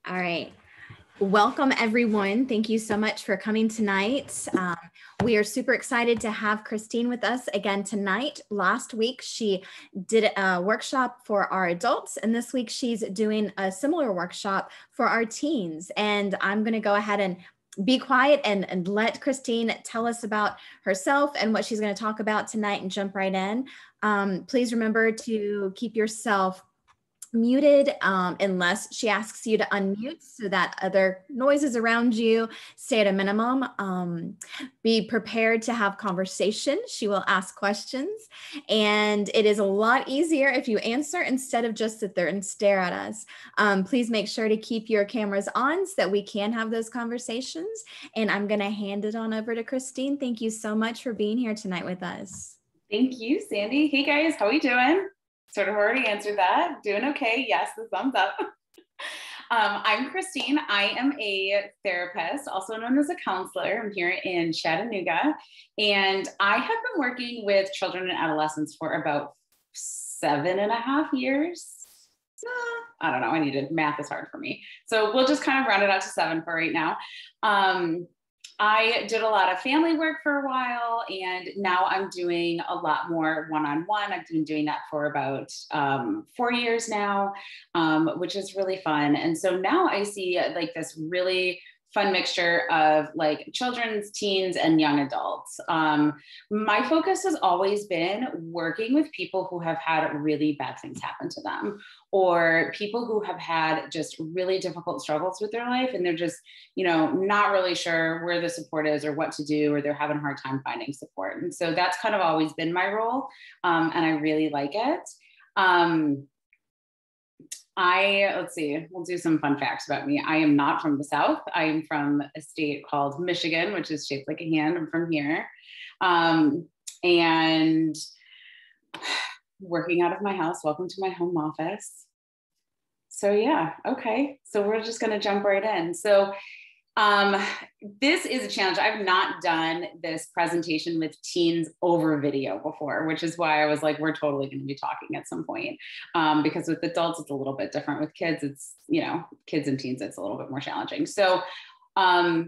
All right. Welcome, everyone. Thank you so much for coming tonight. We are super excited to have Christine with us again tonight. Last week, she did a workshop for our adults, and this week she's doing a similar workshop for our teens. And I'm going to go ahead and be quiet and let Christine tell us about herself and what she's going to talk about tonight and jump right in. Please remember to keep yourself muted unless she asks you to unmute so that other noises around you stay at a minimum. Be prepared to have conversation. She will ask questions, and it is a lot easier if you answer instead of just sit there and stare at us. Please make sure to keep your cameras on so that we can have those conversations, and I'm going to hand it on over to Christine. Thank you so much for being here tonight with us. Thank you, Sandy. Hey guys, how are we doing? Sort of already answered that. Doing okay. Yes, the thumbs up. I'm Christine. I am a therapist, also known as a counselor. I'm here in Chattanooga, and I have been working with children and adolescents for about 7.5 years. I don't know. I needed math is hard for me. So we'll just kind of round it out to 7 for right now. I did a lot of family work for a while, and now I'm doing a lot more one-on-one. I've been doing that for about 4 years now, which is really fun. And so now I see like this really fun mixture of like children's, teens, and young adults. My focus has always been working with people who have had really bad things happen to them, or people who have had just really difficult struggles with their life, and they're just, not really sure where the support is or what to do, or they're having a hard time finding support. And so that's kind of always been my role, and I really like it. Let's see, we'll do some fun facts about me. I am not from the South. I am from a state called Michigan, which is shaped like a hand. I'm from here. And working out of my house. Welcome to my home office. So yeah, okay. So we're just gonna jump right in. So this is a challenge. I've not done this presentation with teens over video before, which is why I was like, we're totally going to be talking at some point. Because with adults, it's a little bit different. With kids, it's, kids and teens, it's a little bit more challenging. So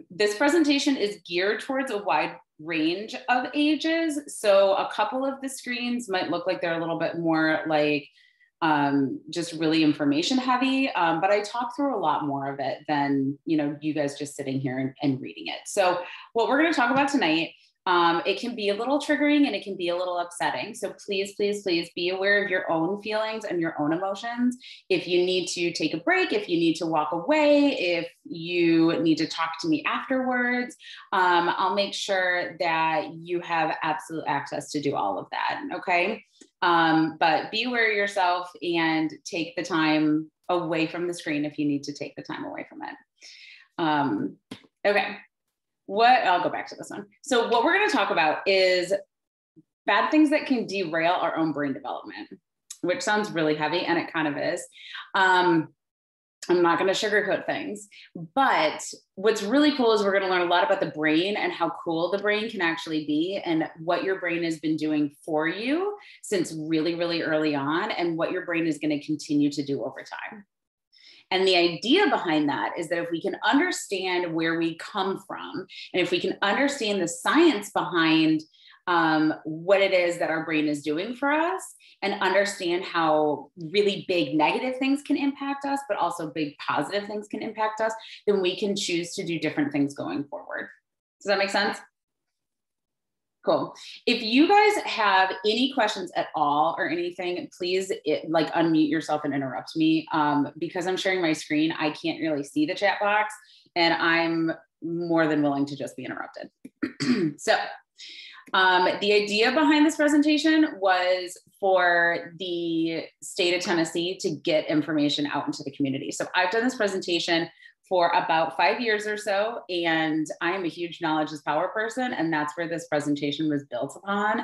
this presentation is geared towards a wide range of ages. So a couple of the screens might look like they're a little bit more like just really information heavy. But I talk through a lot more of it than, you guys just sitting here and reading it. So what we're going to talk about tonight, it can be a little triggering and it can be a little upsetting. So please, please, please be aware of your own feelings and your own emotions. If you need to take a break, if you need to walk away, if you need to talk to me afterwards, I'll make sure that you have absolute access to do all of that. Okay. But be aware of yourself and take the time away from the screen if you need to take the time away from it. Okay. I'll go back to this one. So what we're going to talk about is bad things that can derail our own brain development, which sounds really heavy, and it kind of is. I'm not going to sugarcoat things, but what's really cool is we're going to learn a lot about the brain and how cool the brain can actually be, and what your brain has been doing for you since really, really early on, and what your brain is going to continue to do over time. And the idea behind that is that if we can understand where we come from, and if we can understand the science behind what it is that our brain is doing for us, and understand how really big negative things can impact us, but also big positive things can impact us, then we can choose to do different things going forward. Does that make sense? Cool. If you guys have any questions at all or anything, please unmute yourself and interrupt me. Because I'm sharing my screen, I can't really see the chat box, and I'm more than willing to just be interrupted. So the idea behind this presentation was for the state of Tennessee to get information out into the community. So I've done this presentation for about 5 years or so, and I am a huge knowledge is power person, and that's where this presentation was built upon,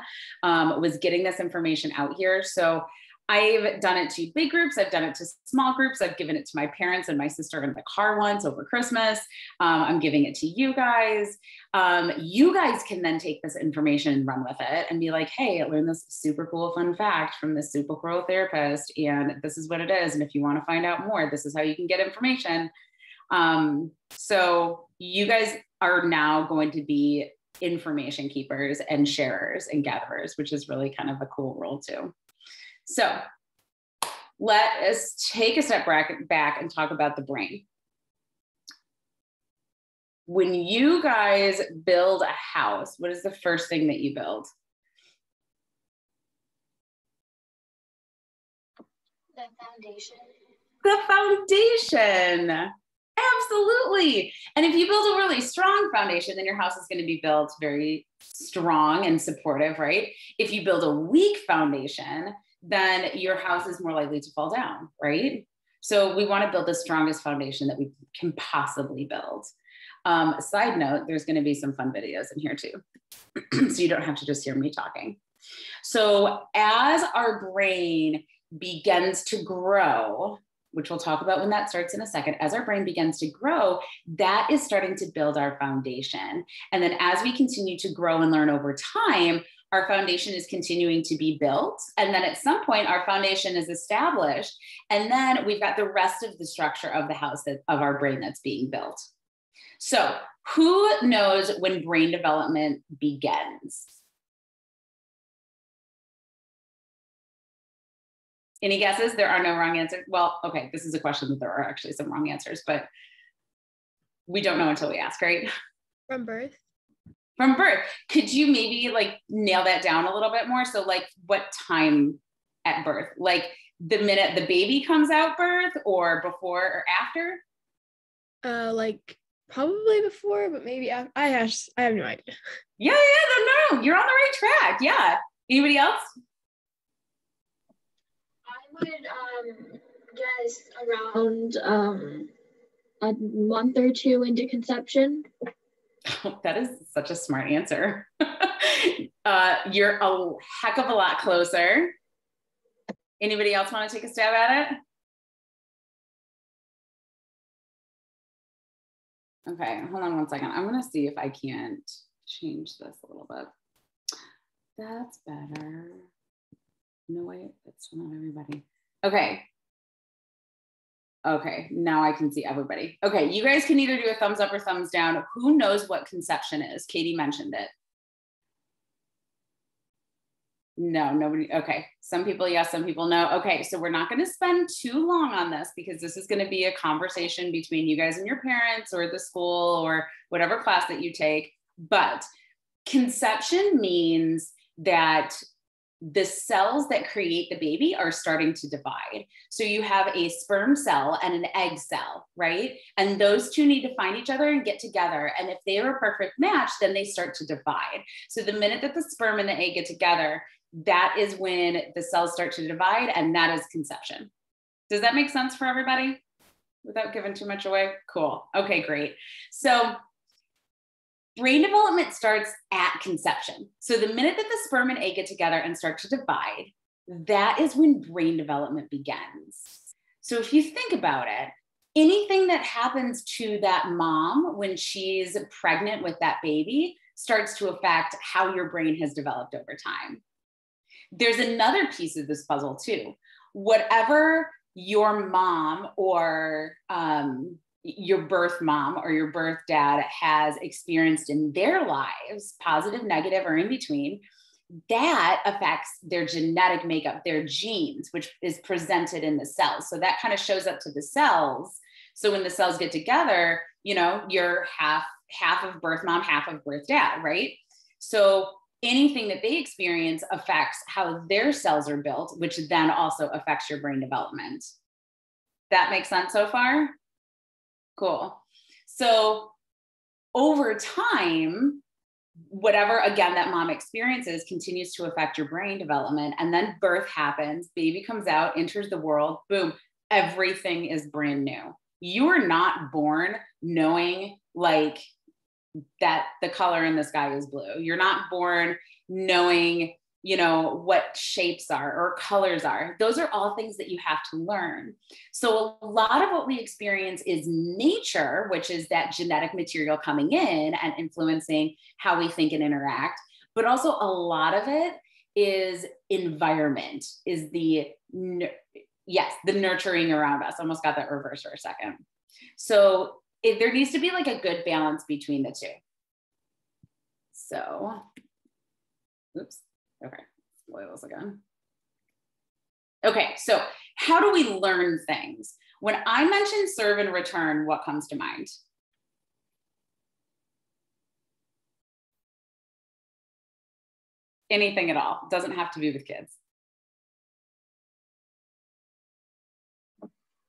was getting this information out here. So I've done it to big groups. I've done it to small groups. I've given it to my parents and my sister in the car once over Christmas. I'm giving it to you guys. You guys can then take this information and run with it and be like, hey, I learned this super cool fun fact from this super cool therapist, and this is what it is. And if you want to find out more, this is how you can get information. So you guys are now going to be information keepers and sharers and gatherers, which is really kind of a cool role too. So let us take a step back and talk about the brain. When you guys build a house, what is the first thing that you build? The foundation. The foundation. Absolutely. And if you build a really strong foundation, then your house is going to be built very strong and supportive, right? If you build a weak foundation, then your house is more likely to fall down, right? So we want to build the strongest foundation that we can possibly build. Side note, there's going to be some fun videos in here too. So you don't have to just hear me talking. So as our brain begins to grow, which we'll talk about when that starts in a second, as our brain begins to grow, that is starting to build our foundation. And then as we continue to grow and learn over time, our foundation is continuing to be built. And then at some point, our foundation is established. And then we've got the rest of the structure of the house of our brain that's being built. So who knows when brain development begins? Any guesses? There are no wrong answers. Well, okay, this is a question that there are actually some wrong answers, but we don't know until we ask, right? From birth. From birth. Could you maybe like nail that down a little bit more? So like what time at birth? Like the minute the baby comes out birth or before or after? Like probably before, but maybe after. I have no idea. Yeah, no, you're on the right track. Yeah. Anybody else? I would guess around a month or two into conception. That is such a smart answer. You're a heck of a lot closer. Anybody else want to take a stab at it? Okay, hold on one second. I'm going to see if I can't change this a little bit. That's better. No, wait, that's not everybody. Okay. Okay, now I can see everybody. Okay, you guys can either do a thumbs up or thumbs down. Who knows what conception is? Katie mentioned it. No, nobody. Okay, some people yes, some people no. Okay, so we're not going to spend too long on this because this is going to be a conversation between you guys and your parents or the school or whatever class that you take. But conception means that the cells that create the baby are starting to divide. So you have a sperm cell and an egg cell, right? And those two need to find each other and get together. And if they are a perfect match, then they start to divide. So the minute that the sperm and the egg get together, that is when the cells start to divide, and that is conception. Does that make sense for everybody without giving too much away? Cool. Okay, great. So brain development starts at conception. So the minute that the sperm and egg get together and start to divide, that is when brain development begins. So if you think about it, anything that happens to that mom when she's pregnant with that baby starts to affect how your brain has developed over time. There's another piece of this puzzle too. Whatever your mom or your birth mom or your birth dad has experienced in their lives, positive, negative, or in between, that affects their genetic makeup, their genes, which is presented in the cells. So that kind of shows up to the cells. So when the cells get together, you know, you're half of birth mom, half of birth dad, right? So anything that they experience affects how their cells are built, which then also affects your brain development. That makes sense so far? Cool. So over time, whatever, again, that mom experiences continues to affect your brain development. And then birth happens, baby comes out, enters the world, boom, everything is brand new. You are not born knowing like that the color in the sky is blue. You're not born knowing, you know, what shapes are or colors are. Those are all things that you have to learn. So a lot of what we experience is nature, which is that genetic material coming in and influencing how we think and interact. But also a lot of it is environment, is the nurturing around us. Almost got that reversed for a second. So there needs to be like a good balance between the two. So, oops, okay, spoils again. Okay, so how do we learn things? When I mention serve and return, what comes to mind? Anything at all. Doesn't have to be with kids.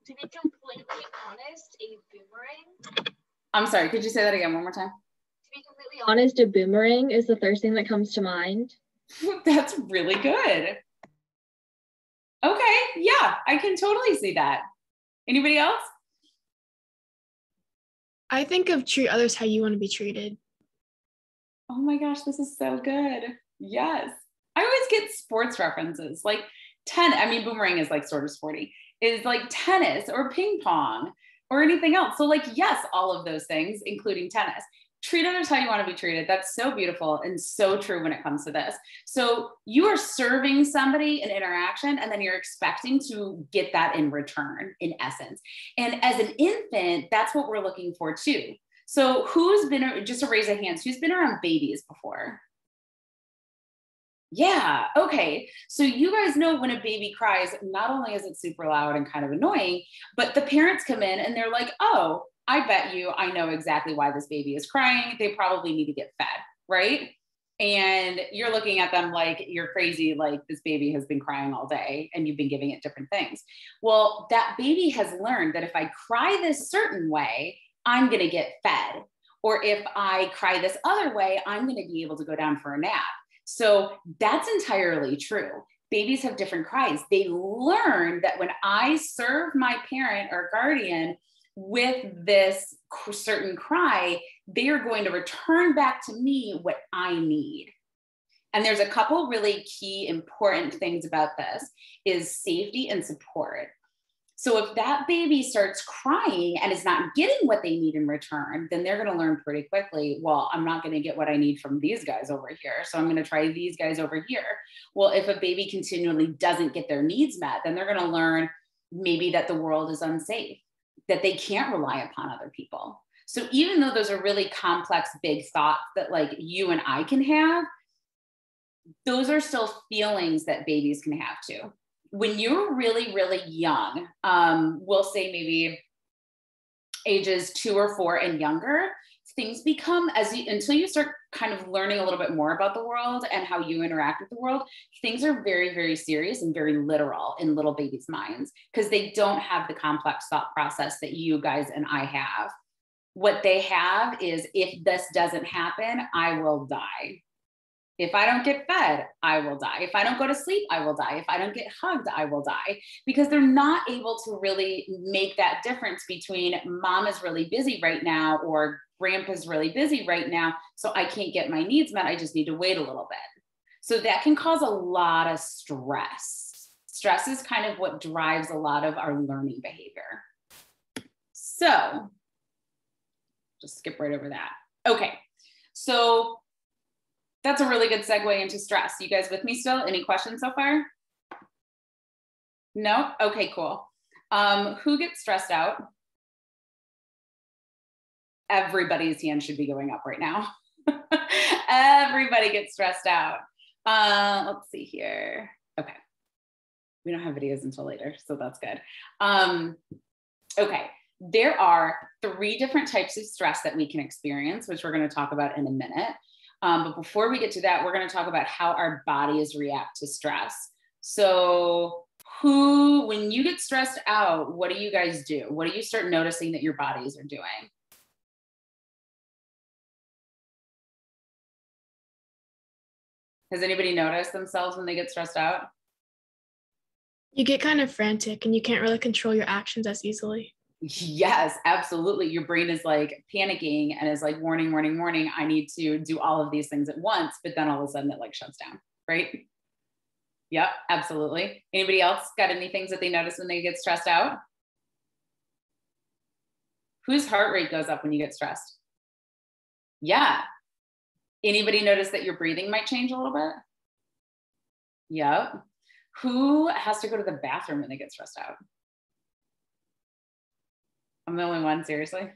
To be completely honest, a boomerang. I'm sorry, could you say that again one more time? To be completely honest, a boomerang is the first thing that comes to mind. That's really good. Okay, yeah, I can totally see that. Anybody else? I think of treat others how you want to be treated. Oh my gosh, this is so good. Yes. I always get sports references like boomerang is like sort of sporty, is like tennis or ping pong or anything else. So like, yes, all of those things, including tennis. Treat others how you want to be treated. That's so beautiful and so true when it comes to this. So you are serving somebody an interaction and then you're expecting to get that in return, in essence. And as an infant, that's what we're looking for too. So who's been, just to raise a hand, who's been around babies before? Yeah, okay. So you guys know when a baby cries, not only is it super loud and kind of annoying, but the parents come in and they're like, oh, I bet you I know exactly why this baby is crying. They probably need to get fed, right? And you're looking at them like you're crazy, like this baby has been crying all day and you've been giving it different things. Well, that baby has learned that if I cry this certain way, I'm going to get fed. Or if I cry this other way, I'm going to be able to go down for a nap. So that's entirely true. Babies have different cries. They learn that when I serve my parent or guardian with this certain cry, they are going to return back to me what I need. And there's a couple really key important things about this is safety and support. So if that baby starts crying and is not getting what they need in return, then they're going to learn pretty quickly, well, I'm not going to get what I need from these guys over here. So I'm going to try these guys over here. Well, if a baby continually doesn't get their needs met, then they're going to learn maybe that the world is unsafe, that they can't rely upon other people. So even though those are really complex, big thoughts that like you and I can have, those are still feelings that babies can have too. When you're really, really young, we'll say maybe ages 2 or 4 and younger, things become until you start kind of learning a little bit more about the world and how you interact with the world, things are very, very serious and very literal in little babies' minds because they don't have the complex thought process that you guys and I have. What they have is, if this doesn't happen, I will die. If I don't get fed, I will die. If I don't go to sleep, I will die. If I don't get hugged, I will die. Because they're not able to really make that difference between mom is really busy right now or grandpa's really busy right now, so I can't get my needs met. I just need to wait a little bit. So that can cause a lot of stress. Stress is kind of what drives a lot of our learning behavior. So just skip right over that. Okay, so that's a really good segue into stress. You guys with me still? Any questions so far? No? Okay, cool. Who gets stressed out? Everybody's hand should be going up right now. Everybody gets stressed out. Let's see here. Okay. We don't have videos until later, so that's good. Okay. There are 3 different types of stress that we can experience, which we're going to talk about in a minute. But before we get to that, we're going to talk about how our bodies react to stress. So when you get stressed out, what do you guys do? What do you start noticing that your bodies are doing? Has anybody noticed themselves when they get stressed out? You get kind of frantic and you can't really control your actions as easily. Yes, absolutely. Your brain is like panicking and is like, warning, warning, warning. I need to do all of these things at once. But then all of a sudden it like shuts down, right? Yep, absolutely. Anybody else got any things that they notice when they get stressed out? Whose heart rate goes up when you get stressed? Yeah. Anybody notice that your breathing might change a little bit? Yep. Who has to go to the bathroom when they get stressed out? I'm I'm the only one, seriously.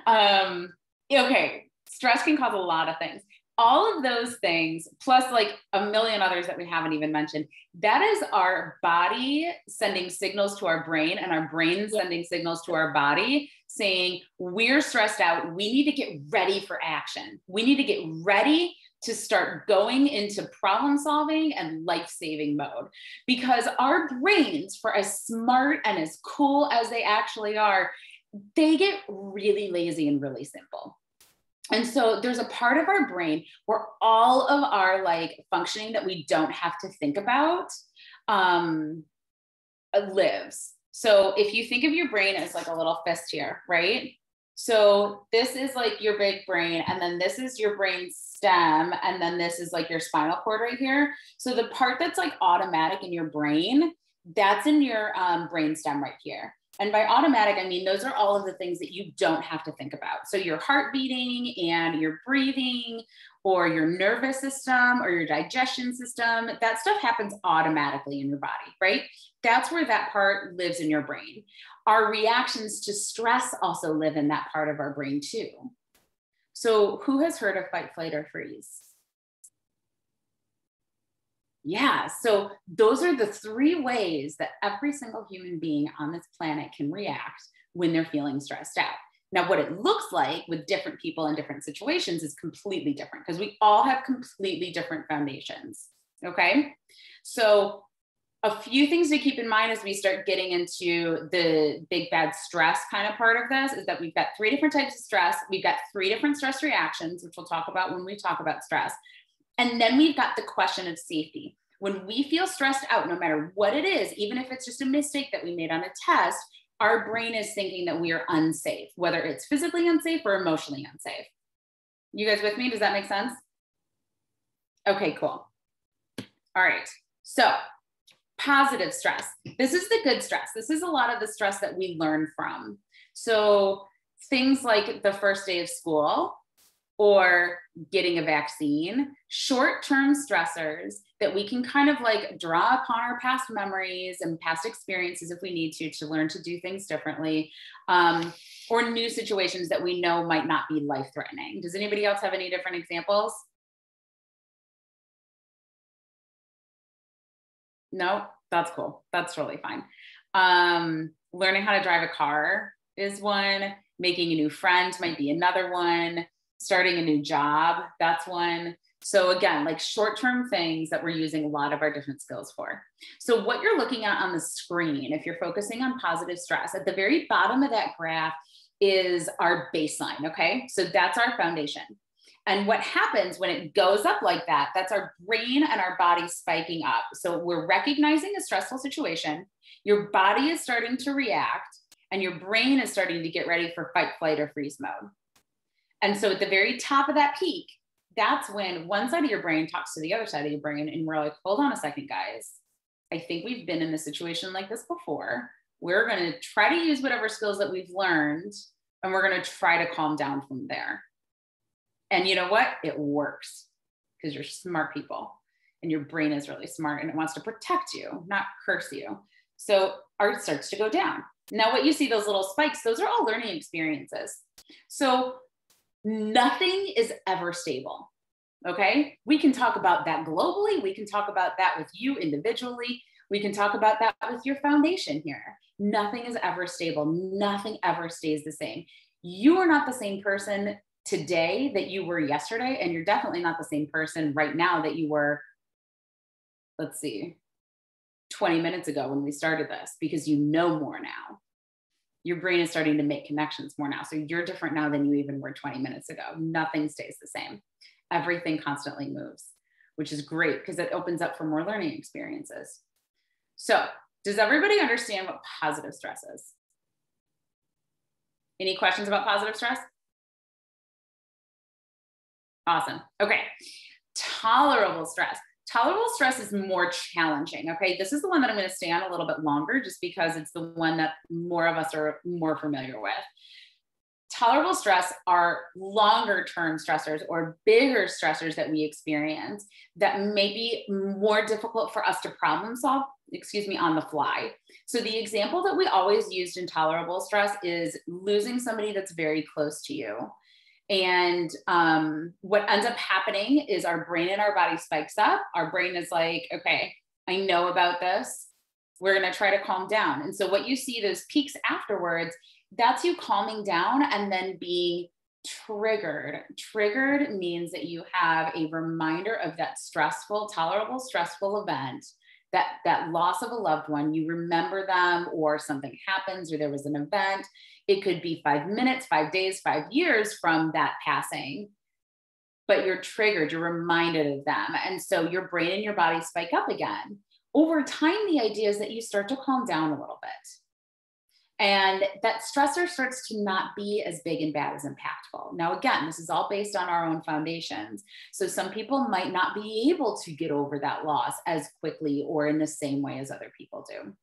Okay, stress can cause a lot of things. All of those things, plus like a million others that we haven't even mentioned, that is our body sending signals to our brain and our brain sending signals to our body saying, we're stressed out. We need to get ready for action. We need to get ready to start going into problem solving and life-saving mode, because our brains, for as smart and as cool as they actually are, they get really lazy and really simple. And so there's a part of our brain where all of our like functioning that we don't have to think about lives. So if you think of your brain as like a little fist here, right? So this is like your big brain, and then this is your brain stem, and then this is like your spinal cord right here. So the part that's like automatic in your brain, that's in your brain stem right here. And by automatic, I mean, those are all of the things that you don't have to think about. So your heart beating and your breathing, or your nervous system or your digestion system, that stuff happens automatically in your body, right? That's where that part lives in your brain. Our reactions to stress also live in that part of our brain too. So who has heard of fight, flight, or freeze? Yeah, so those are the three ways that every single human being on this planet can react when they're feeling stressed out. Now, what it looks like with different people in different situations is completely different, because we all have completely different foundations, okay? So a few things to keep in mind as we start getting into the big bad stress kind of part of this is that we've got 3 different types of stress. We've got 3 different stress reactions, which we'll talk about when we talk about stress. And then we've got the question of safety. When we feel stressed out, no matter what it is, even if it's just a mistake that we made on a test, our brain is thinking that we are unsafe, whether it's physically unsafe or emotionally unsafe. You guys with me? Does that make sense? Okay, cool. All right. So positive stress. This is the good stress. This is a lot of the stress that we learn from. So things like the first day of school, or getting a vaccine, short-term stressors that we can kind of like draw upon our past memories and past experiences if we need to learn to do things differently, or new situations that we know might not be life-threatening. Does anybody else have any different examples? No, that's cool. That's totally fine. Learning how to drive a car is one. Making a new friend might be another one. Starting a new job, that's one. So again, like short-term things that we're using a lot of our different skills for. So what you're looking at on the screen, if you're focusing on positive stress, at the very bottom of that graph is our baseline, okay? So that's our foundation. And what happens when it goes up like that, that's our brain and our body spiking up. So we're recognizing a stressful situation, your body is starting to react, and your brain is starting to get ready for fight, flight, or freeze mode. And so at the very top of that peak, that's when one side of your brain talks to the other side of your brain. And we're like, hold on a second, guys. I think we've been in a situation like this before. We're going to try to use whatever skills that we've learned, and we're going to try to calm down from there. And you know what? It works, because you're smart people and your brain is really smart and it wants to protect you, not curse you. So art starts to go down. Now, what you see, those little spikes, those are all learning experiences. So nothing is ever stable, okay? We can talk about that globally. We can talk about that with you individually. We can talk about that with your foundation here. Nothing is ever stable. Nothing ever stays the same. You are not the same person today that you were yesterday, and you're definitely not the same person right now that you were, let's see, 20 minutes ago when we started this, because you know more now. Your brain is starting to make connections more now. So you're different now than you even were 20 minutes ago. Nothing stays the same. Everything constantly moves, which is great because it opens up for more learning experiences. So does everybody understand what positive stress is? Any questions about positive stress? Awesome. Okay. Tolerable stress. Tolerable stress is more challenging, okay? This is the one that I'm going to stay on a little bit longer just because it's the one that more of us are more familiar with. Tolerable stress are longer term stressors or bigger stressors that we experience that may be more difficult for us to problem solve on the fly. So the example that we always used in tolerable stress is losing somebody that's very close to you. And what ends up happening is our brain and our body spikes up. Our brain is like, okay, I know about this. We're going to try to calm down. And so what you see, those peaks afterwards, that's you calming down and then being triggered. Triggered means that you have a reminder of that stressful, tolerable, stressful event, that loss of a loved one. You remember them, or something happens, or there was an event. It could be 5 minutes, 5 days, 5 years from that passing, but you're triggered, you're reminded of them. And so your brain and your body spike up again. Over time, the idea is that you start to calm down a little bit. And that stressor starts to not be as big and bad as impactful. Now, again, this is all based on our own foundations. So some people might not be able to get over that loss as quickly or in the same way as other people do.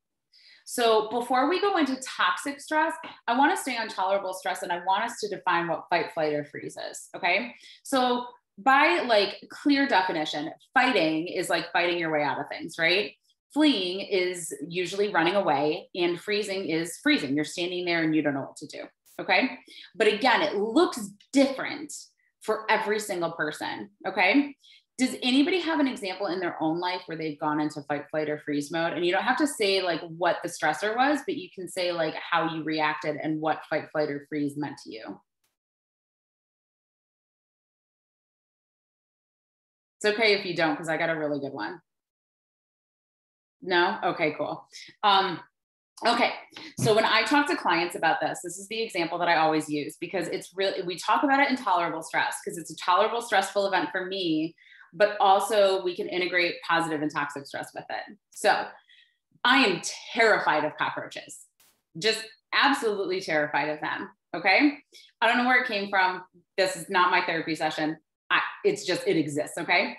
So before we go into toxic stress, I want to stay on tolerable stress, and I want us to define what fight, flight, or freeze is, okay? So by like clear definition, fighting is like fighting your way out of things, right? Fleeing is usually running away, and freezing is freezing. You're standing there and you don't know what to do, okay? But again, it looks different for every single person, okay? Does anybody have an example in their own life where they've gone into fight, flight, or freeze mode? And you don't have to say like what the stressor was, but you can say like how you reacted and what fight, flight, or freeze meant to you. It's okay if you don't, because I got a really good one. No? Okay, cool. Okay, so when I talk to clients about this is the example that I always use, because it's really, we talk about it in tolerable stress because it's a tolerable, stressful event for me, but also we can integrate positive and toxic stress with it. So I am terrified of cockroaches, just absolutely terrified of them, okay? I don't know where it came from. This is not my therapy session. It's just, it exists, okay?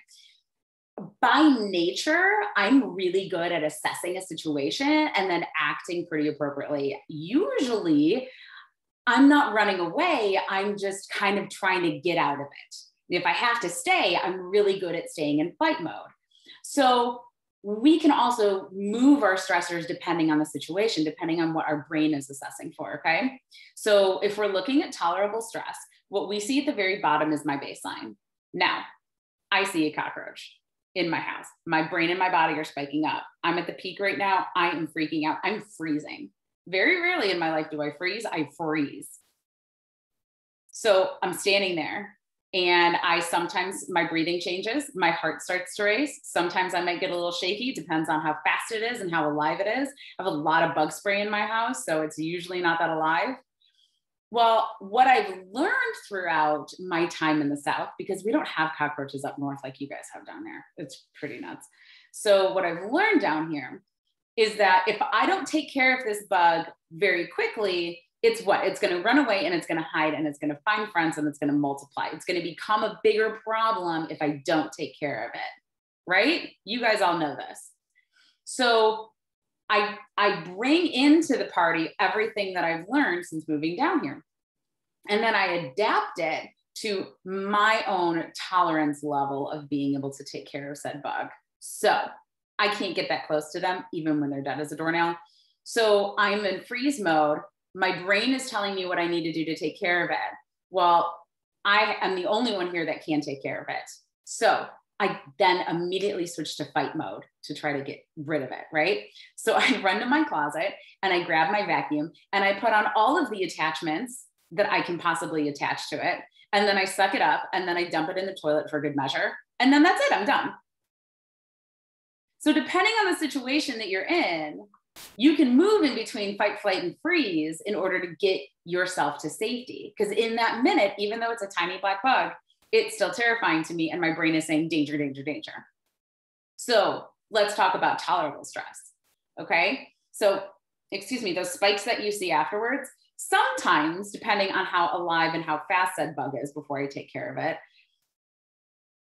By nature, I'm really good at assessing a situation and then acting pretty appropriately. Usually, I'm not running away. I'm just kind of trying to get out of it. If I have to stay, I'm really good at staying in fight mode. So we can also move our stressors depending on the situation, depending on what our brain is assessing for, okay? So if we're looking at tolerable stress, what we see at the very bottom is my baseline. Now, I see a cockroach in my house. My brain and my body are spiking up. I'm at the peak right now. I am freaking out. I'm freezing. Very rarely in my life do I freeze. I freeze. So I'm standing there, and sometimes my breathing changes. My heart starts to race. Sometimes I might get a little shaky. Depends on how fast it is and how alive it is. I have a lot of bug spray in my house, so it's usually not that alive. Well, what I've learned throughout my time in the South, because we don't have cockroaches up north like you guys have down there. It's pretty nuts. So what I've learned down here is that if I don't take care of this bug very quickly, it's going to run away, and it's going to hide, and it's going to find friends, and it's going to multiply. It's going to become a bigger problem if I don't take care of it, right? You guys all know this. So I bring into the party everything that I've learned since moving down here. And then I adapt it to my own tolerance level of being able to take care of said bug. So I can't get that close to them, even when they're dead as a doornail. So I'm in freeze mode. My brain is telling me what I need to do to take care of it. Well, I am the only one here that can take care of it. So I then immediately switch to fight mode to try to get rid of it, right? So I run to my closet and I grab my vacuum and I put on all of the attachments that I can possibly attach to it. And then I suck it up and then I dump it in the toilet for good measure. And then that's it, I'm done. So depending on the situation that you're in, you can move in between fight, flight, and freeze in order to get yourself to safety. Because in that minute, even though it's a tiny black bug, it's still terrifying to me, and my brain is saying danger, danger, danger. So let's talk about tolerable stress, okay? So, those spikes that you see afterwards, sometimes, depending on how alive and how fast that bug is before I take care of it,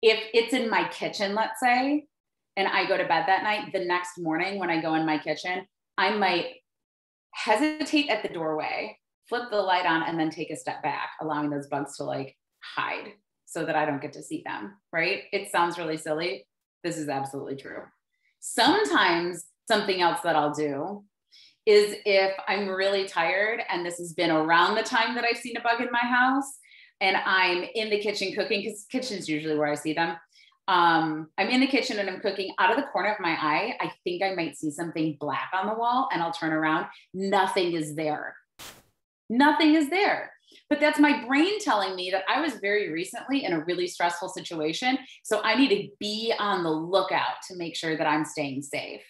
if it's in my kitchen, let's say, and I go to bed that night, the next morning when I go in my kitchen, I might hesitate at the doorway, flip the light on, and then take a step back, allowing those bugs to like hide so that I don't get to see them, right? It sounds really silly. This is absolutely true. Sometimes something else that I'll do is if I'm really tired and this has been around the time that I've seen a bug in my house and I'm in the kitchen cooking, because kitchen's usually where I see them. I'm in the kitchen and I'm cooking. Out of the corner of my eye, I think I might see something black on the wall, and I'll turn around. Nothing is there. Nothing is there. But that's my brain telling me that I was very recently in a really stressful situation. So I need to be on the lookout to make sure that I'm staying safe.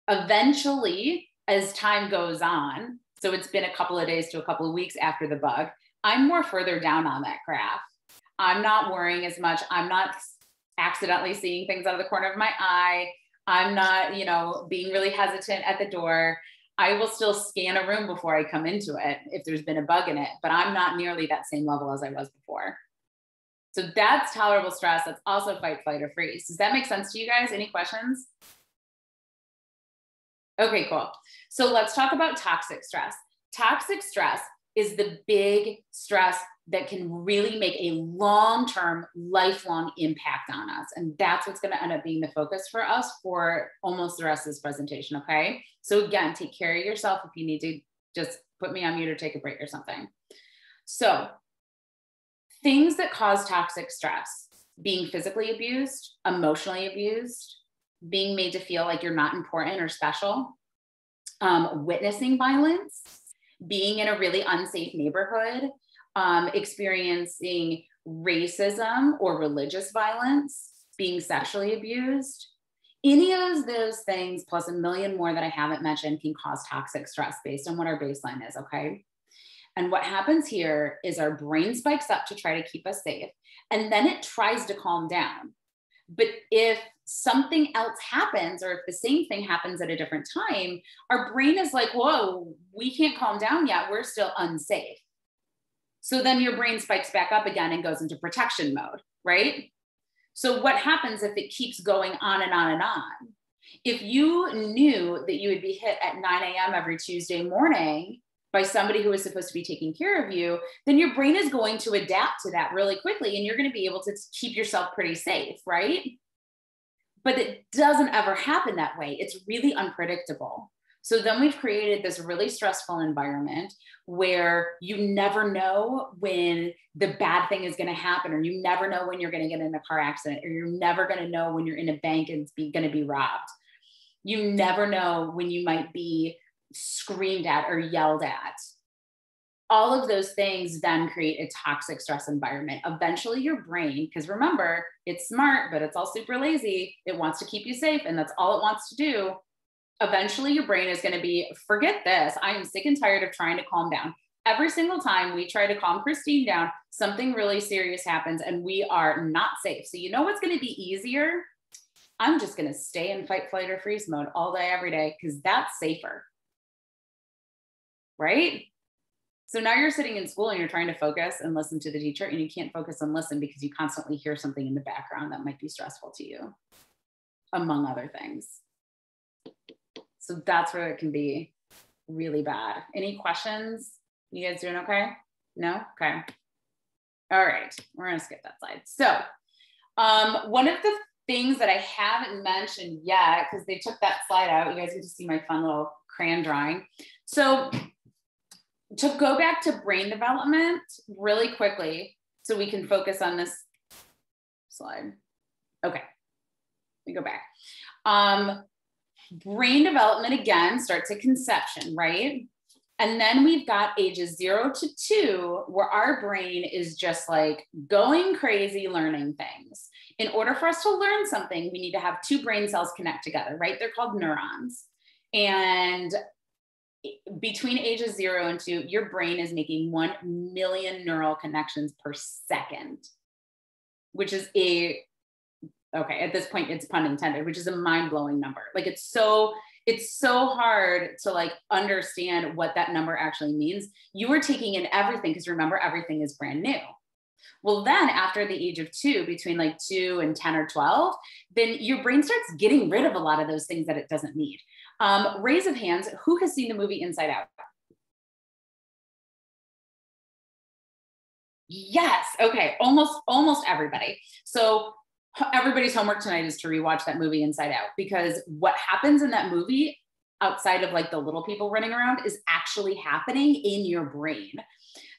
Eventually, as time goes on, so it's been a couple of days to a couple of weeks after the bug, I'm more further down on that graph. I'm not worrying as much. I'm not accidentally seeing things out of the corner of my eye. I'm not, being really hesitant at the door. I will still scan a room before I come into it if there's been a bug in it, but I'm not nearly that same level as I was before. So that's tolerable stress. That's also fight, flight, or freeze. Does that make sense to you guys? Any questions? Okay, cool. So let's talk about toxic stress. Toxic stress is the big stress that can really make a long-term, lifelong impact on us. And that's what's going to end up being the focus for us for almost the rest of this presentation, okay? So again, take care of yourself. If you need to, just put me on mute or take a break or something. So things that cause toxic stress: being physically abused, emotionally abused, being made to feel like you're not important or special, witnessing violence, being in a really unsafe neighborhood, experiencing racism or religious violence, being sexually abused. Any of those things, plus a million more that I haven't mentioned, can cause toxic stress based on what our baseline is, okay? And what happens here is our brain spikes up to try to keep us safe, and then it tries to calm down. But if something else happens, or if the same thing happens at a different time, our brain is like, whoa, we can't calm down yet. We're still unsafe. So then your brain spikes back up again and goes into protection mode, right? So what happens if it keeps going on and on and on? If you knew that you would be hit at 9 a.m. every Tuesday morning by somebody who is supposed to be taking care of you, then your brain is going to adapt to that really quickly, and you're going to be able to keep yourself pretty safe, right? But it doesn't ever happen that way. It's really unpredictable. So then we've created this really stressful environment where you never know when the bad thing is going to happen, or you never know when you're going to get in a car accident, or you're never going to know when you're in a bank and it's going to be robbed. You never know when you might be screamed at or yelled at. All of those things then create a toxic stress environment. Eventually your brain, because remember, it's smart, but it's all super lazy. It wants to keep you safe, and that's all it wants to do. Eventually your brain is going to be, forget this. I am sick and tired of trying to calm down. Every single time we try to calm Christine down, something really serious happens and we are not safe. So you know what's going to be easier? I'm just going to stay in fight, flight, or freeze mode all day, every day, because that's safer. Right? So now you're sitting in school and you're trying to focus and listen to the teacher, and you can't focus and listen because you constantly hear something in the background that might be stressful to you, among other things. So that's where it can be really bad. Any questions? You guys doing okay? No? Okay. All right, we're gonna skip that slide. So one of the things that I haven't mentioned yet, because they took that slide out, you guys get to see my fun little crayon drawing. So to go back to brain development really quickly, so we can focus on this slide. Okay, let me go back. Brain development, again, starts at conception, right? And then we've got ages 0 to 2, where our brain is just like going crazy learning things. In order for us to learn something, we need to have 2 brain cells connect together, right? They're called neurons. And between ages 0 and 2, your brain is making 1 million neural connections per second, which is okay, at this point, it's pun intended, which is a mind-blowing number. Like it's so hard to like understand what that number actually means. You are taking in everything, because remember, everything is brand new. Well, then after the age of 2, between like 2 and 10 or 12, then your brain starts getting rid of a lot of those things that it doesn't need. Raise of hands, who has seen the movie Inside Out? Yes, okay, almost everybody. So everybody's homework tonight is to rewatch that movie Inside Out, because what happens in that movie outside of like the little people running around is actually happening in your brain.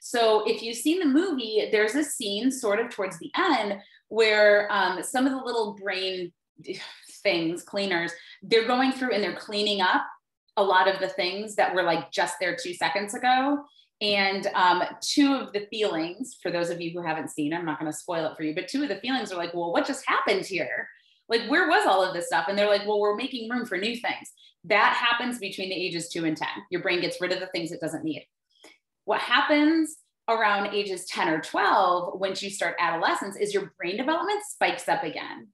So if you've seen the movie, there's a scene sort of towards the end where some of the little brain things, cleaners, they're going through and they're cleaning up a lot of the things that were like just there 2 seconds ago. And two of the feelings, for those of you who haven't seen, I'm not going to spoil it for you, but two of the feelings are like, well, what just happened here? Like, where was all of this stuff? And they're like, well, we're making room for new things. That happens between the ages 2 and 10. Your brain gets rid of the things it doesn't need. What happens around ages 10 or 12, once you start adolescence, is your brain development spikes up again.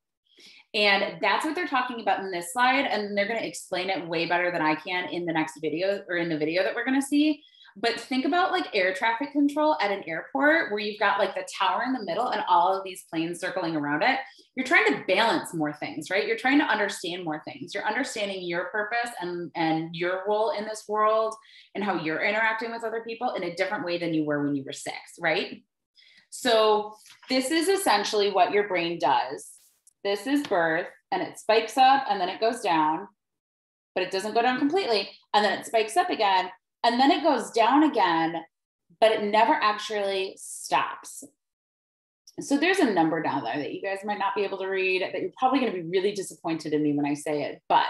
And that's what they're talking about in this slide. And they're going to explain it way better than I can in the next video, or in the video that we're going to see. But think about like air traffic control at an airport, where you've got like the tower in the middle and all of these planes circling around it. You're trying to balance more things, right? You're trying to understand more things. You're understanding your purpose and your role in this world and how you're interacting with other people in a different way than you were when you were 6, right? So this is essentially what your brain does. This is birth, and it spikes up and then it goes down, but it doesn't go down completely. And then it spikes up again. And then it goes down again, but it never actually stops. So there's a number down there that you guys might not be able to read, that you're probably going to be really disappointed in me when I say it. But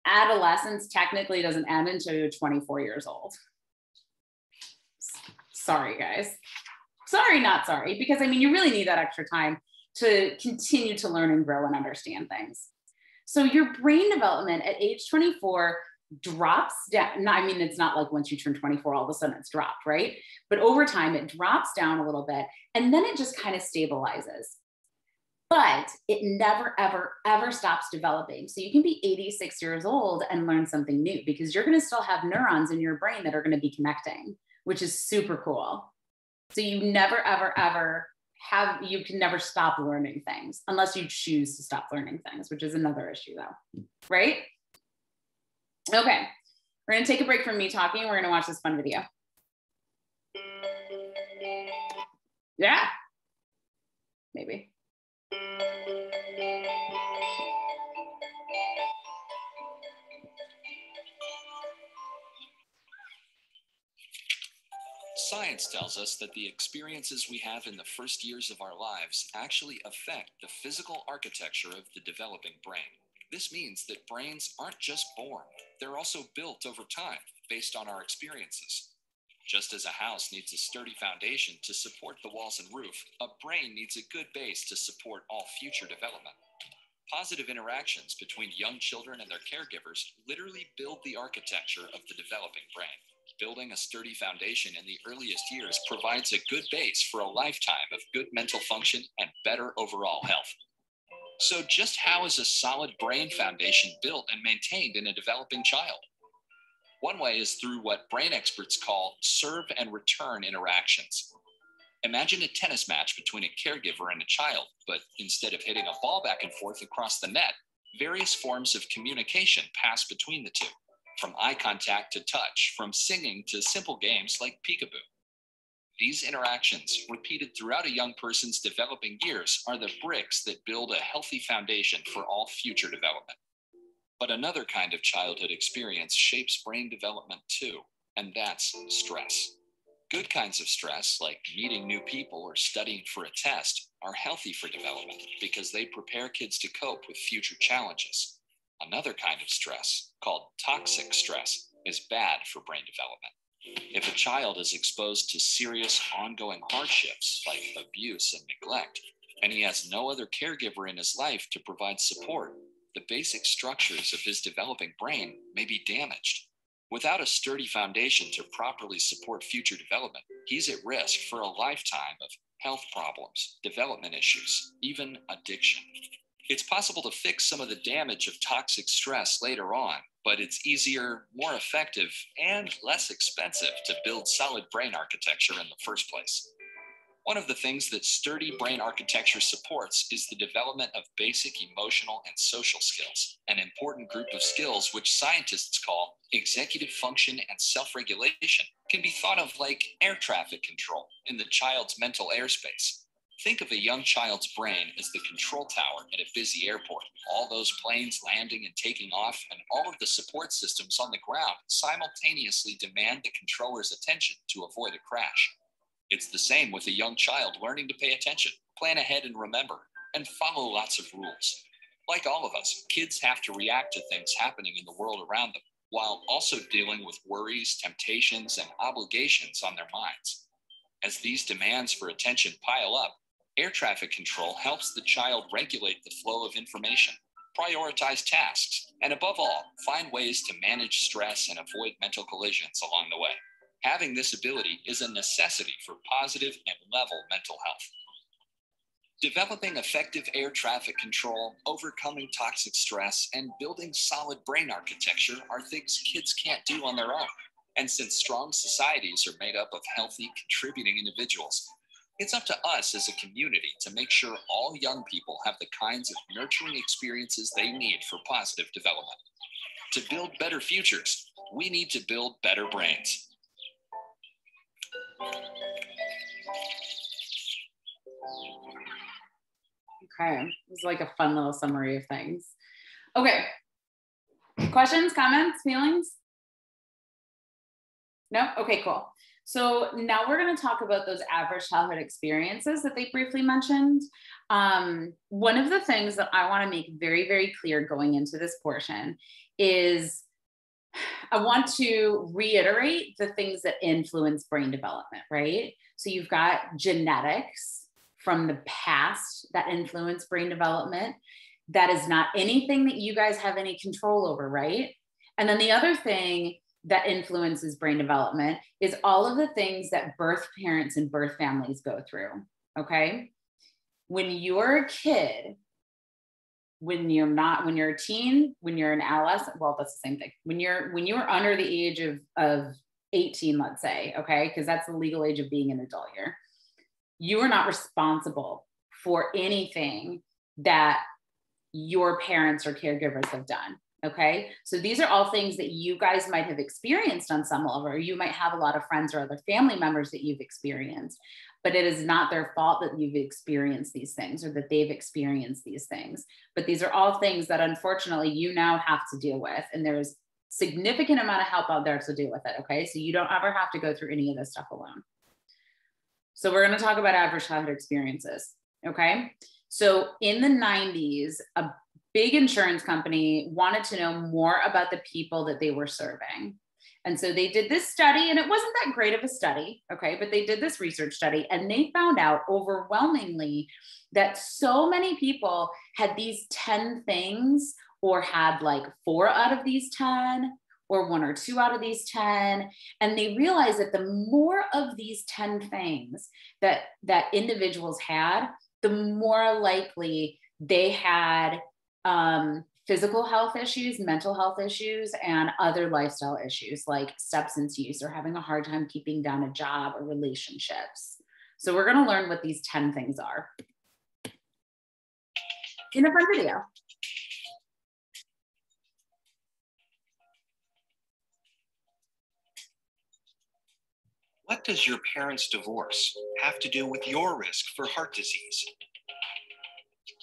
adolescence technically doesn't end until you're 24 years old. Sorry, guys. Sorry, not sorry. Because I mean, you really need that extra time to continue to learn and grow and understand things. So your brain development at age 24 drops down. I mean, it's not like once you turn 24, all of a sudden it's dropped, right? But over time, it drops down a little bit, and then it just kind of stabilizes. But it never, ever, ever stops developing. So you can be 86 years old and learn something new, because you're going to still have neurons in your brain that are going to be connecting, which is super cool. So you never, ever, ever you can never stop learning things unless you choose to stop learning things, which is another issue though, right? Okay, we're gonna take a break from me talking. We're gonna watch this fun video. Yeah, maybe. Science tells us that the experiences we have in the first years of our lives actually affect the physical architecture of the developing brain. This means that brains aren't just born, they're also built over time based on our experiences. Just as a house needs a sturdy foundation to support the walls and roof, a brain needs a good base to support all future development. Positive interactions between young children and their caregivers literally build the architecture of the developing brain. Building a sturdy foundation in the earliest years provides a good base for a lifetime of good mental function and better overall health. So just how is a solid brain foundation built and maintained in a developing child? One way is through what brain experts call serve and return interactions. Imagine a tennis match between a caregiver and a child, but instead of hitting a ball back and forth across the net, various forms of communication pass between the two, from eye contact to touch, from singing to simple games like peekaboo. These interactions, repeated throughout a young person's developing years, are the bricks that build a healthy foundation for all future development. But another kind of childhood experience shapes brain development too, and that's stress. Good kinds of stress, like meeting new people or studying for a test, are healthy for development because they prepare kids to cope with future challenges. Another kind of stress, called toxic stress, is bad for brain development. If a child is exposed to serious ongoing hardships like abuse and neglect, and he has no other caregiver in his life to provide support, the basic structures of his developing brain may be damaged. Without a sturdy foundation to properly support future development, he's at risk for a lifetime of health problems, development issues, even addiction. It's possible to fix some of the damage of toxic stress later on, but it's easier, more effective, and less expensive to build solid brain architecture in the first place. One of the things that sturdy brain architecture supports is the development of basic emotional and social skills, an important group of skills which scientists call executive function and self-regulation, can be thought of like air traffic control in the child's mental airspace. Think of a young child's brain as the control tower at a busy airport. All those planes landing and taking off, and all of the support systems on the ground simultaneously demand the controller's attention to avoid a crash. It's the same with a young child learning to pay attention, plan ahead and remember, and follow lots of rules. Like all of us, kids have to react to things happening in the world around them, while also dealing with worries, temptations, and obligations on their minds. As these demands for attention pile up, air traffic control helps the child regulate the flow of information, prioritize tasks, and above all, find ways to manage stress and avoid mental collisions along the way. Having this ability is a necessity for positive and level mental health. Developing effective air traffic control, overcoming toxic stress, and building solid brain architecture are things kids can't do on their own. And since strong societies are made up of healthy, contributing individuals, it's up to us as a community to make sure all young people have the kinds of nurturing experiences they need for positive development. To build better futures, we need to build better brains. Okay, it was like a fun little summary of things. Okay, questions, comments, feelings? No? Okay, cool. So now we're going to talk about those average childhood experiences that they briefly mentioned. One of the things that I want to make very, very clear going into this portion is I want to reiterate the things that influence brain development, right? So you've got genetics from the past that influence brain development. That is not anything that you guys have any control over, right? And then the other thing that influences brain development is all of the things that birth parents and birth families go through, okay? When you're a kid, when you're a teen, when you're an adolescent, well, that's the same thing. When you're under the age of 18, let's say, okay, because that's the legal age of being an adult here, you are not responsible for anything that your parents or caregivers have done. Okay. So these are all things that you guys might have experienced on some level, or you might have a lot of friends or other family members that you've experienced, but it is not their fault that you've experienced these things or that they've experienced these things. But these are all things that unfortunately you now have to deal with. And there's significant amount of help out there to deal with it. Okay. So you don't ever have to go through any of this stuff alone. So we're going to talk about average childhood experiences. Okay. So in the 90s, a big insurance company wanted to know more about the people that they were serving. And so they did this study, and it wasn't that great of a study, okay, but they did this research study, and they found out overwhelmingly that so many people had these 10 things, or had like 4 out of these 10, or 1 or 2 out of these 10. And they realized that the more of these 10 things that individuals had, the more likely they had physical health issues, mental health issues, and other lifestyle issues like substance use or having a hard time keeping down a job or relationships. So we're going to learn what these 10 things are in a fun video. What does your parents' divorce have to do with your risk for heart disease?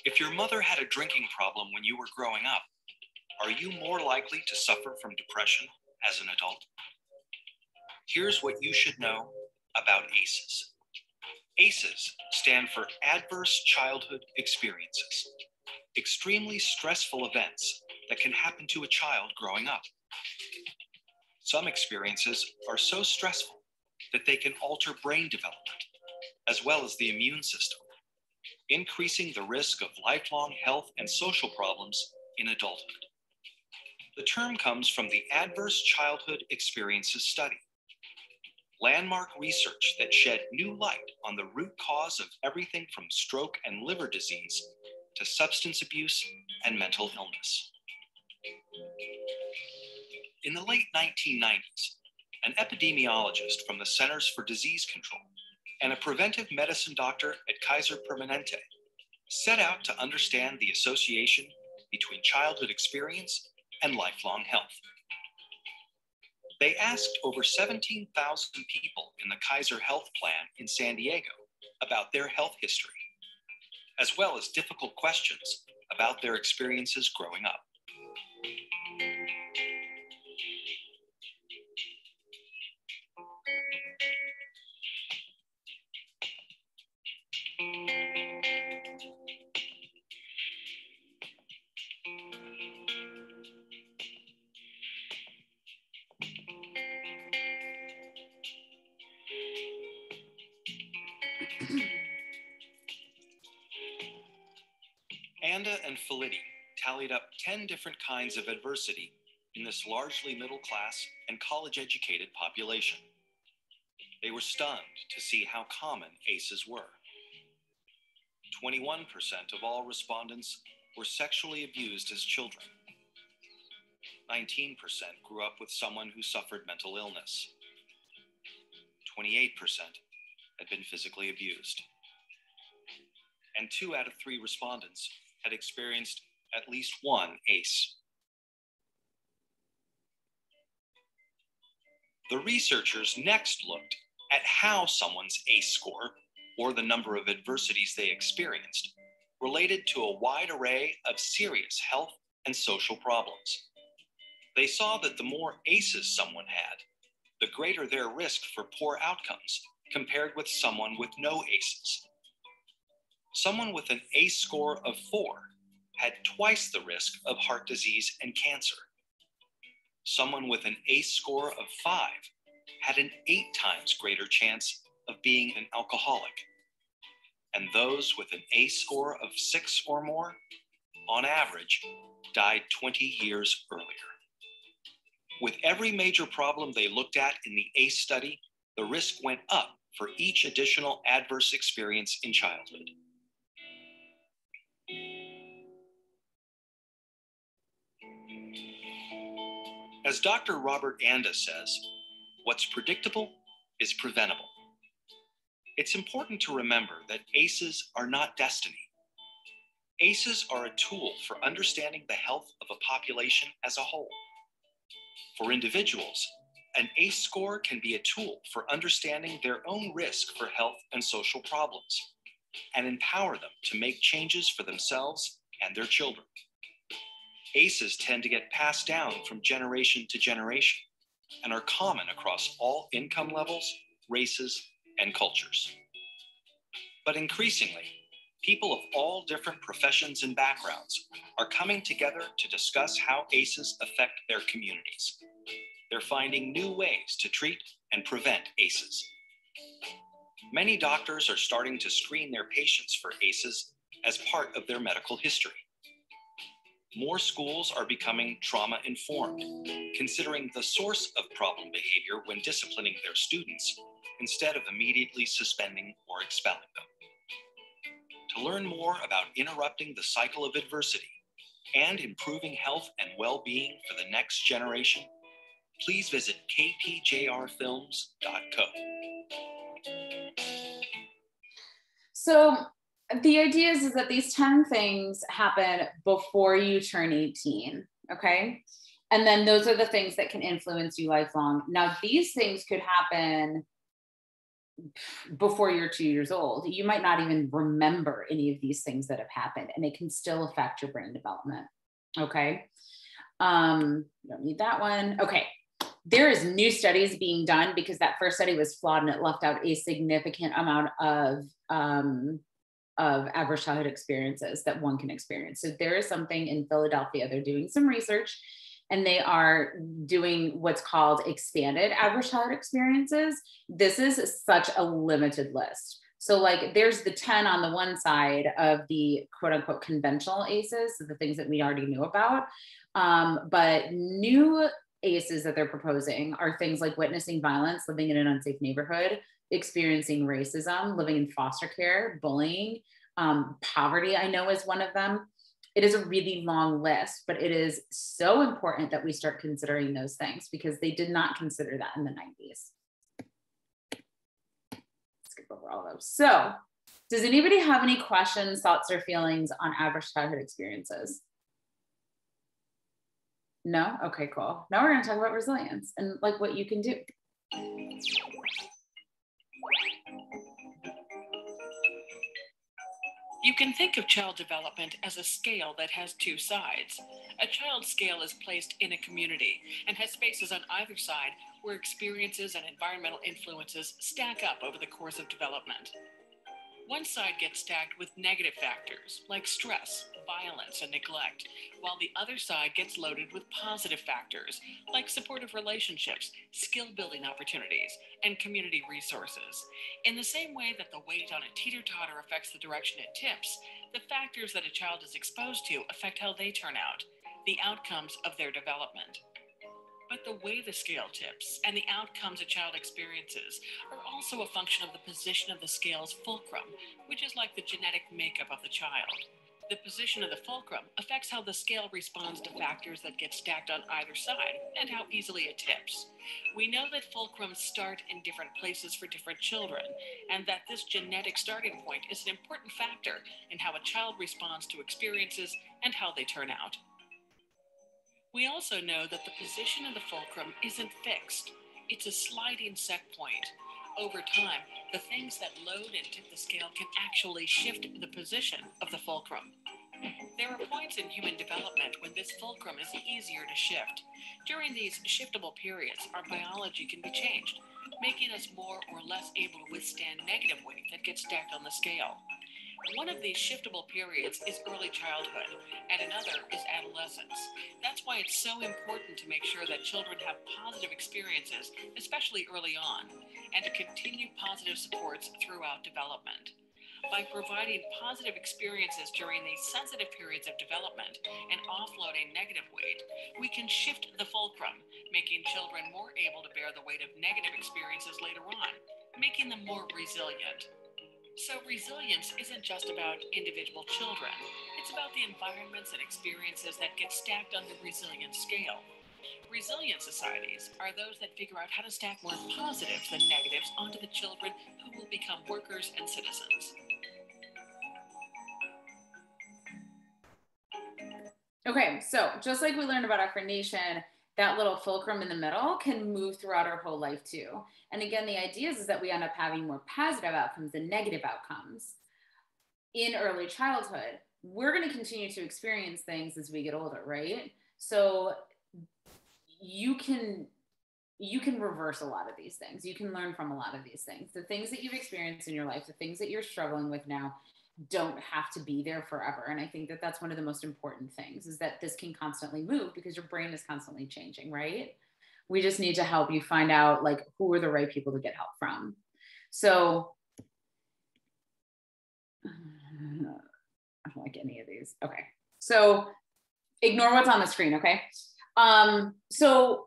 If your mother had a drinking problem when you were growing up, are you more likely to suffer from depression as an adult? Here's what you should know about ACEs. ACEs stand for Adverse Childhood Experiences, extremely stressful events that can happen to a child growing up. Some experiences are so stressful that they can alter brain development, as well as the immune system, increasing the risk of lifelong health and social problems in adulthood. The term comes from the Adverse Childhood Experiences Study, landmark research that shed new light on the root cause of everything from stroke and liver disease to substance abuse and mental illness. In the late 1990s, an epidemiologist from the Centers for Disease Control and a preventive medicine doctor at Kaiser Permanente set out to understand the association between childhood experience and lifelong health. They asked over 17,000 people in the Kaiser Health Plan in San Diego about their health history as well as difficult questions about their experiences growing up. Anda and Felitti tallied up 10 different kinds of adversity in this largely middle-class and college-educated population. They were stunned to see how common ACEs were. 21% of all respondents were sexually abused as children. 19% grew up with someone who suffered mental illness. 28% had been physically abused. And 2 out of 3 respondents had experienced at least one ACE. The researchers next looked at how someone's ACE score, or the number of adversities they experienced, related to a wide array of serious health and social problems. They saw that the more ACEs someone had, the greater their risk for poor outcomes compared with someone with no ACEs. Someone with an ACE score of 4 had twice the risk of heart disease and cancer. Someone with an ACE score of 5 had an 8 times greater chance of being an alcoholic. And those with an ACE score of 6 or more, on average, died 20 years earlier. With every major problem they looked at in the ACE study, the risk went up for each additional adverse experience in childhood. As Dr. Robert Anda says, what's predictable is preventable. It's important to remember that ACEs are not destiny. ACEs are a tool for understanding the health of a population as a whole. For individuals, an ACE score can be a tool for understanding their own risk for health and social problems, and empower them to make changes for themselves and their children. ACEs tend to get passed down from generation to generation and are common across all income levels, races, and cultures. But increasingly, people of all different professions and backgrounds are coming together to discuss how ACEs affect their communities. They're finding new ways to treat and prevent ACEs. Many doctors are starting to screen their patients for ACEs as part of their medical history. More schools are becoming trauma-informed, considering the source of problem behavior when disciplining their students, instead of immediately suspending or expelling them. To learn more about interrupting the cycle of adversity and improving health and well-being for the next generation, please visit kpjrfilms.co. So the idea is that these 10 things happen before you turn 18, okay? And then those are the things that can influence you lifelong. Now, these things could happen before you're 2 years old. You might not even remember any of these things that have happened, and it can still affect your brain development, okay? Don't need that one. Okay. There is new studies being done because that first study was flawed and it left out a significant amount of adverse childhood experiences that one can experience. So there is something in Philadelphia, they're doing some research and they are doing what's called expanded adverse childhood experiences. This is such a limited list. So like there's the 10 on the one side of the quote unquote conventional ACEs, so the things that we already knew about. But new ACEs that they're proposing are things like witnessing violence, living in an unsafe neighborhood, experiencing racism, living in foster care, bullying, poverty, I know is one of them. It is a really long list, but it is so important that we start considering those things because they did not consider that in the 90s. Skip over all those. So does anybody have any questions, thoughts, or feelings on adverse childhood experiences? No? Okay, cool. Now we're going to talk about resilience and like what you can do. You can think of child development as a scale that has two sides. A child's scale is placed in a community and has spaces on either side where experiences and environmental influences stack up over the course of development. One side gets stacked with negative factors like stress, violence, and neglect, while the other side gets loaded with positive factors like supportive relationships, skill-building opportunities, and community resources. In the same way that the weight on a teeter-totter affects the direction it tips, the factors that a child is exposed to affect how they turn out, the outcomes of their development. But the way the scale tips and the outcomes a child experiences are also a function of the position of the scale's fulcrum, which is like the genetic makeup of the child. The position of the fulcrum affects how the scale responds to factors that get stacked on either side and how easily it tips. We know that fulcrums start in different places for different children, and that this genetic starting point is an important factor in how a child responds to experiences and how they turn out. We also know that the position of the fulcrum isn't fixed. It's a sliding set point. Over time, the things that load and tip the scale can actually shift the position of the fulcrum. There are points in human development when this fulcrum is easier to shift. During these shiftable periods, our biology can be changed, making us more or less able to withstand negative weight that gets stacked on the scale. One of these shiftable periods is early childhood, and another is adolescence. That's why it's so important to make sure that children have positive experiences, especially early on, and to continue positive supports throughout development. By providing positive experiences during these sensitive periods of development and offloading negative weight, we can shift the fulcrum, making children more able to bear the weight of negative experiences later on, making them more resilient. So resilience isn't just about individual children. It's about the environments and experiences that get stacked on the resilience scale. Resilient societies are those that figure out how to stack more positives than negatives onto the children who will become workers and citizens. Okay, so just like we learned about affirmation, that little fulcrum in the middle can move throughout our whole life too. And again, the idea is that we end up having more positive outcomes than negative outcomes in early childhood. We're going to continue to experience things as we get older, right? So you can reverse a lot of these things. You can learn from a lot of these things. The things that you've experienced in your life, the things that you're struggling with now, don't have to be there forever. And I think that that's one of the most important things, is that this can constantly move because your brain is constantly changing, right? We just need to help you find out like who are the right people to get help from. So I don't like any of these. Okay. So ignore what's on the screen. Okay. So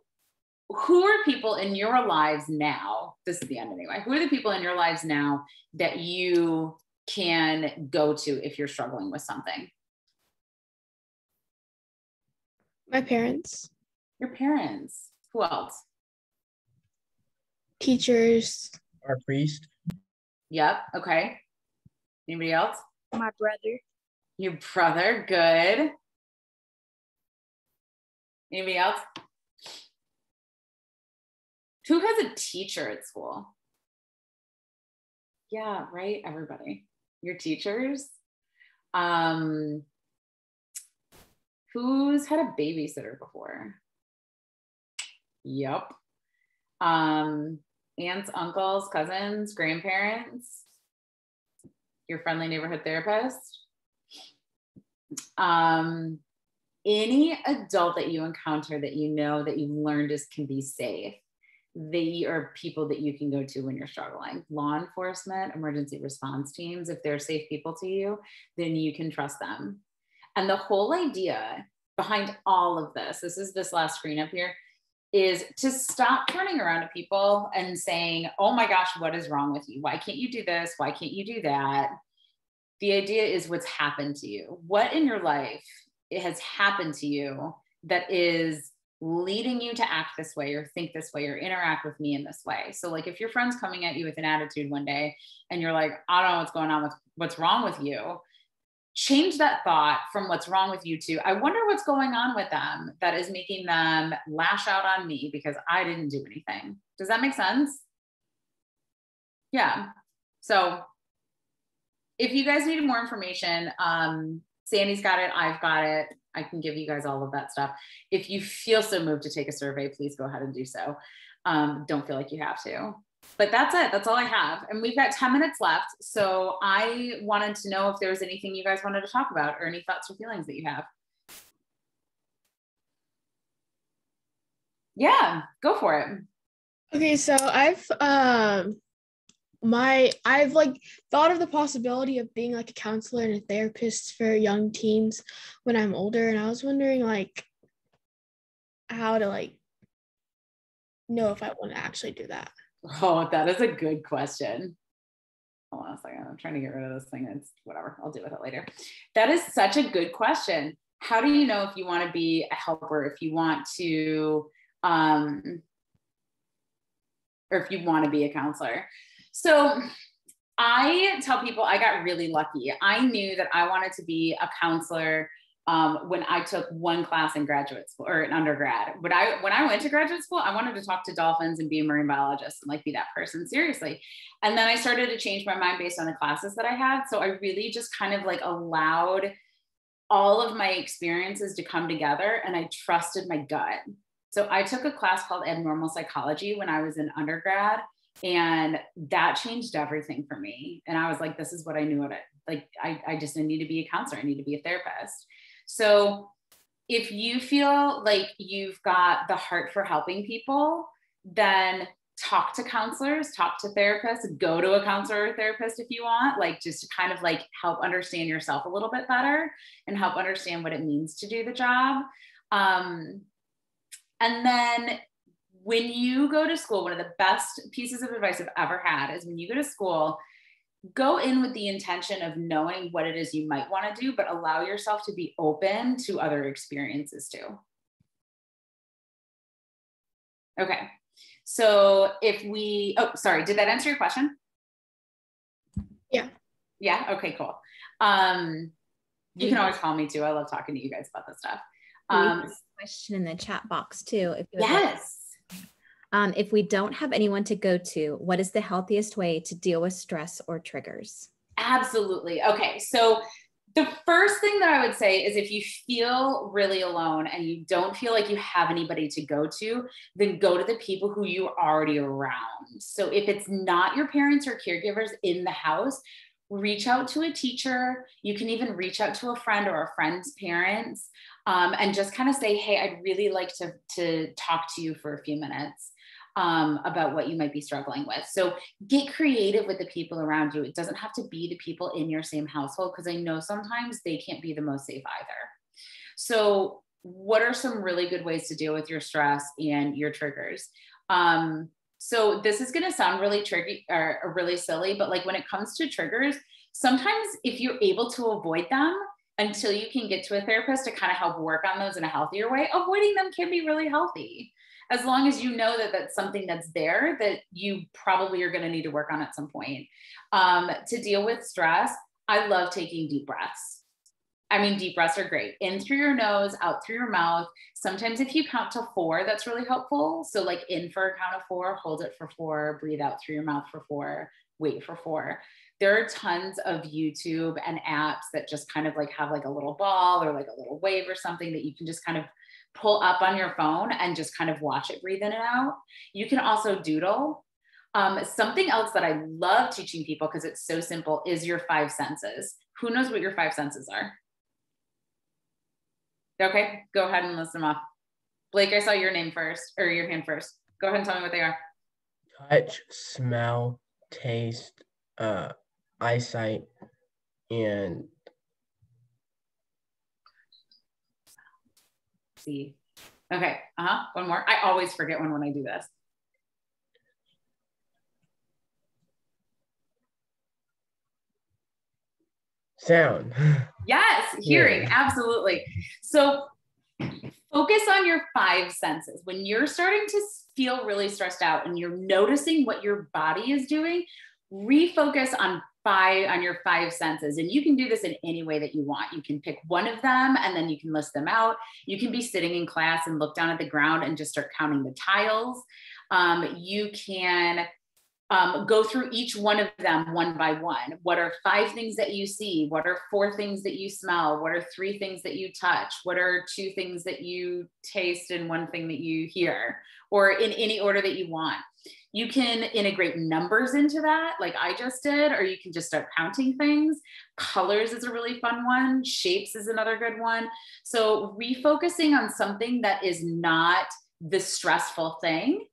who are people in your lives now? This is the end anyway. Who are the people in your lives now that you can go to if you're struggling with something? My parents. Your parents. Who else? Teachers. Our priest. Yep. Okay. Anybody else? My brother. Your brother. Good. Anybody else? Who has a teacher at school? Yeah, right. Everybody. Your teachers. Who's had a babysitter before? Yep. Aunts, uncles, cousins, grandparents, your friendly neighborhood therapist. Any adult that you encounter that you know that you've learned can be safe, they are people that you can go to when you're struggling. Law enforcement, emergency response teams, if they're safe people to you, then you can trust them. And the whole idea behind all of this is this last screen up here, is to stop turning around to people and saying, oh my gosh, what is wrong with you? Why can't you do this? Why can't you do that? The idea is what's happened to you. What in your life has happened to you that is leading you to act this way or think this way or interact with me in this way? So like if your friend's coming at you with an attitude one day and you're like, I don't know what's going on with what's wrong with you, change that thought from what's wrong with you to, I wonder what's going on with them that is making them lash out on me because I didn't do anything. Does that make sense? Yeah. So if you guys need more information, Sandy's got it. I've got it. I can give you guys all of that stuff. If you feel so moved to take a survey, please go ahead and do so. Don't feel like you have to. But that's it. That's all I have. And we've got 10 minutes left. So I wanted to know if there was anything you guys wanted to talk about or any thoughts or feelings that you have. Yeah, go for it. Okay, so I've like thought of the possibility of being like a counselor and a therapist for young teens when I'm older, and I was wondering like how to like know if I want to actually do that. Oh, that is a good question. Hold on a second. I'm trying to get rid of this thing. It's whatever. I'll deal with it later. That is such a good question. How do you know if you want to be a helper, if you want to, or if you want to be a counselor? So I tell people I got really lucky. I knew that I wanted to be a counselor when I took one class in graduate school or in undergrad. But when I went to graduate school, I wanted to talk to dolphins and be a marine biologist and like be that person, seriously. And then I started to change my mind based on the classes that I had. So I really just kind of like allowed all of my experiences to come together, and I trusted my gut. So I took a class called Abnormal Psychology when I was in undergrad, and that changed everything for me. And I was like, this is what I knew it. Like, I just need to be a counselor. I need to be a therapist. So if you feel like you've got the heart for helping people, then talk to counselors, talk to therapists, go to a counselor or therapist if you want, like just to kind of like help understand yourself a little bit better and help understand what it means to do the job. And then when you go to school, one of the best pieces of advice I've ever had is when you go to school, go in with the intention of knowing what it is you might want to do, but allow yourself to be open to other experiences too. Okay. So if we, oh, sorry, did that answer your question? Yeah. Yeah. Okay, cool. You can always call me too. I love talking to you guys about this stuff. We have a question in the chat box too. If you would yes. If we don't have anyone to go to, what is the healthiest way to deal with stress or triggers? Absolutely. Okay. So the first thing that I would say is if you feel really alone and you don't feel like you have anybody to go to, then go to the people who you are already around. So if it's not your parents or caregivers in the house, reach out to a teacher. You can even reach out to a friend or a friend's parents and just kind of say, hey, I'd really like to talk to you for a few minutes about what you might be struggling with. So get creative with the people around you. It doesn't have to be the people in your same household, because I know sometimes they can't be the most safe either. So what are some really good ways to deal with your stress and your triggers? So this is going to sound really tricky or really silly, but like when it comes to triggers, sometimes if you're able to avoid them until you can get to a therapist to kind of help work on those in a healthier way, avoiding them can be really healthy. As long as you know that that's something that's there that you probably are going to need to work on at some point. To deal with stress, I love taking deep breaths. I mean, deep breaths are great. In through your nose, out through your mouth. Sometimes if you count to 4, that's really helpful. So like in for a count of 4, hold it for 4, breathe out through your mouth for 4, wait for 4. There are tons of YouTube and apps that just kind of like have like a little ball or like a little wave or something that you can just kind of pull up on your phone and just kind of watch it breathe in and out. You can also doodle. Something else that I love teaching people, because it's so simple, is your 5 senses. Who knows what your 5 senses are? Okay, go ahead and list them off. Blake, I saw your name first, or your hand first. Go ahead and tell me what they are. Touch, smell, taste, eyesight, and see. Okay, one more. I always forget when I do this. sound. Yes, hearing, Yeah. absolutely. So focus on your 5 senses. When you're starting to feel really stressed out and you're noticing what your body is doing, refocus on your 5 senses. And you can do this in any way that you want. You can pick one of them and then you can list them out. You can be sitting in class and look down at the ground and just start counting the tiles. You can Go through each one of them one by one. What are 5 things that you see? What are 4 things that you smell? What are 3 things that you touch? What are 2 things that you taste and 1 thing that you hear, or in any order that you want? You can integrate numbers into that, like I just did, or you can just start counting things. Colors is a really fun one. Shapes is another good one. So refocusing on something that is not the stressful thing.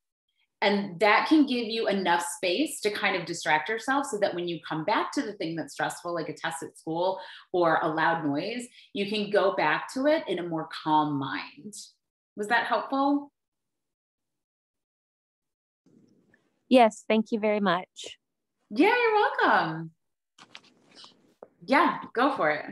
And that can give you enough space to kind of distract yourself so that when you come back to the thing that's stressful, like a test at school or a loud noise, you can go back to it in a more calm mind. Was that helpful? Yes, thank you very much. Yeah, you're welcome. Yeah, go for it.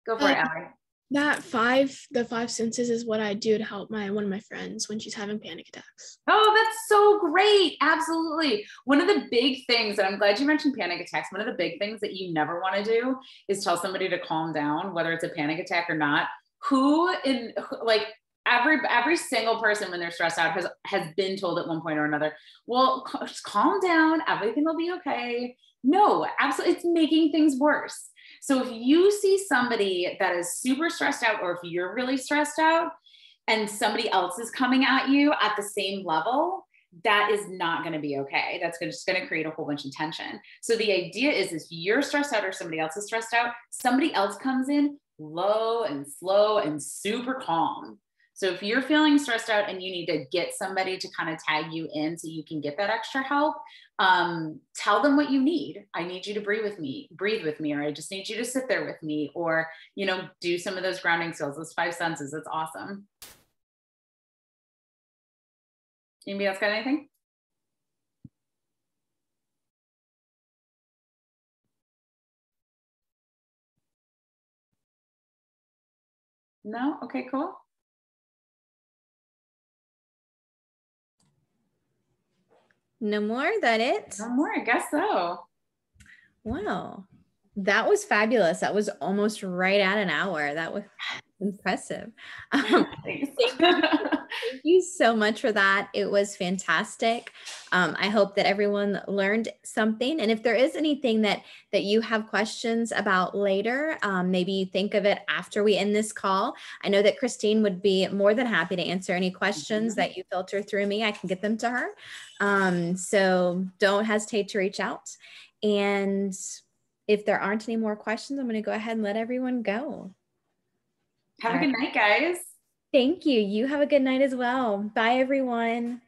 Go for it, Allie. The 5 senses is what I do to help one of my friends when she's having panic attacks. Oh, that's so great. Absolutely. One of the big things, and I'm glad you mentioned panic attacks. One of the big things that you never want to do is tell somebody to calm down, whether it's a panic attack or not. Every single person when they're stressed out has been told at one point or another, well, just calm down. Everything will be okay. No, absolutely. It's making things worse. So if you see somebody that is super stressed out, or if you're really stressed out and somebody else is coming at you at the same level, that is not going to be okay. That's just going to create a whole bunch of tension. So the idea is if you're stressed out or somebody else is stressed out, somebody else comes in low and slow and super calm. So if you're feeling stressed out and you need to get somebody to kind of tag you in so you can get that extra help, tell them what you need. I need you to breathe with me, or I just need you to sit there with me, or, do some of those grounding skills, those 5 senses. It's awesome. Anybody else got anything? No? Okay, cool. No more? That it? No more, I guess so. Wow. That was fabulous. That was almost right at an hour. That was impressive. Thank you so much for that. It was fantastic. I hope that everyone learned something. And if there is anything that you have questions about later, maybe you think of it after we end this call. I know that Christine would be more than happy to answer any questions that you filter through me. I can get them to her. So don't hesitate to reach out. And if there aren't any more questions, I'm going to go ahead and let everyone go. Have a good night, guys. Thank you. You have a good night as well. Bye, everyone.